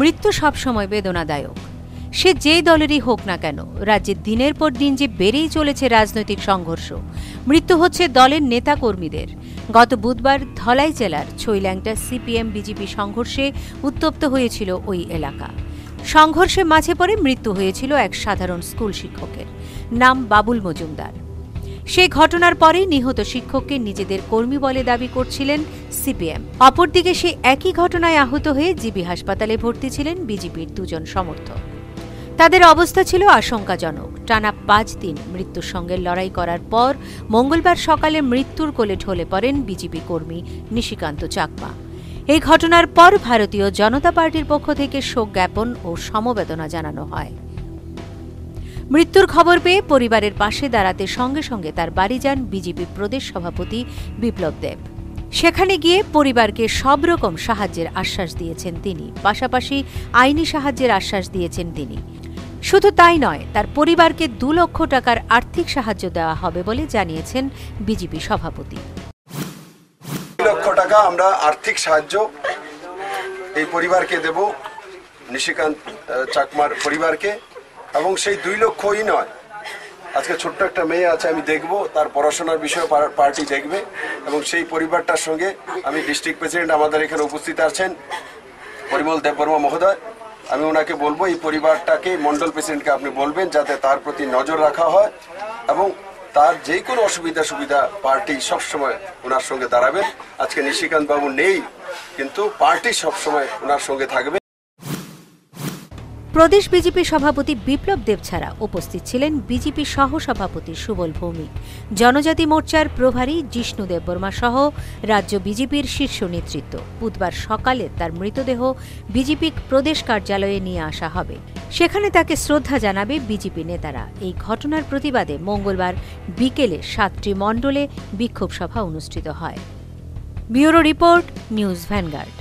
মৃত্যু সবসময় বেদনাদায়ক। সে যেই দলেরই হোক না কেন, রাজ্যে দিনের পর দিন যে বেড়েই চলেছে রাজনৈতিক সংঘর্ষ। মৃত্যু হচ্ছে দলের নেতাকর্মীদের। গত বুধবার ধলাই জেলার ছৈল্যাংটা সিপিএম বিজেপি সংঘর্ষে উত্তপ্ত হয়েছিল ওই এলাকা। সংঘর্ষে মাঝে পড়ে মৃত্যু হয়েছিল এক সাধারণ স্কুল শিক্ষকের, নাম বাবুল মজুমদার। সেই ঘটনার পরেই নিহত শিক্ষককে নিজেদের কর্মী বলে দাবি করছিলেন সিপিএম। অপরদিকে সেই একই ঘটনায় আহত হয়ে জিবি হাসপাতালে ভর্তি ছিলেন বিজেপির দুজন সমর্থক। তাদের অবস্থা ছিল আশঙ্কাজনক। টানা 5 দিন মৃত্যুর সঙ্গে লড়াই করার পর মঙ্গলবার সকালে মৃত্যুর কোলে ঢলে পড়েন বিজেপি কর্মী নিশিকান্ত চাকমা। এই ঘটনার পর ভারতীয় জনতা পার্টির পক্ষ থেকে শোক জ্ঞাপন ও সমবেদনা জানানো হয়। মৃত্যুর খবর পেয়ে পরিবারের পাশে দাঁড়াতে সঙ্গে সঙ্গে তার বাড়ি যান বিজেপি প্রদেশ সভাপতি বিপ্লব দেব। সেখানে গিয়ে পরিবারকে সব রকম সাহায্যের আশ্বাস দিয়েছেন তিনি, পাশাপাশি আইনি সাহায্যের আশ্বাস দিয়েছেন তিনি। শুধু তাই নয়, তার পরিবারকে 2 লক্ষ টাকার আর্থিক সাহায্য দেওয়া হবে বলে জানিয়েছেন বিজেপি সভাপতি। 2 লক্ষ টাকা আমরা আর্থিক সাহায্য এই পরিবারকে দেব, নিশিকান্ত চাকমার পরিবারকে। এবং সেই 2 লক্ষই নয়, আজকে ছোট্ট একটা মেয়ে আছে, আমি দেখব তার পড়াশোনার বিষয়ে পার্টি দেখবে। এবং সেই পরিবারটার সঙ্গে আমি ডিস্ট্রিক্ট প্রেসিডেন্ট আমাদের এখানে উপস্থিত আছেন পরিমল দেববর্মা মহোদয়, আমি ওনাকে বলবো এই পরিবারটাকে, মন্ডল প্রেসিডেন্টকে আপনি বলবেন যাতে তার প্রতি নজর রাখা হয় এবং তার যে কোনো অসুবিধা সুবিধা পার্টি সবসময় ওনার সঙ্গে দাঁড়াবেন। আজকে নিশিকান্ত বাবু নেই, কিন্তু পার্টি সবসময় ওনার সঙ্গে থাকবে। প্রদেশ বিজেপি সভাপতি বিপ্লব দেব ছাড়া উপস্থিত ছিলেন বিজেপি সহসভাপতি সুবল ভৌমিক, জনজাতি মোর্চার প্রভারী জিষ্ণু দেববর্মা সহ রাজ্য বিজেপির শীর্ষ নেতৃত্ব। বুধবার সকালে তার মৃতদেহ বিজেপি প্রদেশ কার্যালয়ে নিয়ে আসা হবে। সেখানে তাকে শ্রদ্ধা জানাবে বিজেপি নেতারা। এই ঘটনার প্রতিবাদে মঙ্গলবার বিকেলে 7টি মণ্ডলে বিক্ষোভ সভা অনুষ্ঠিত হয়। Bureau report, news vanguard.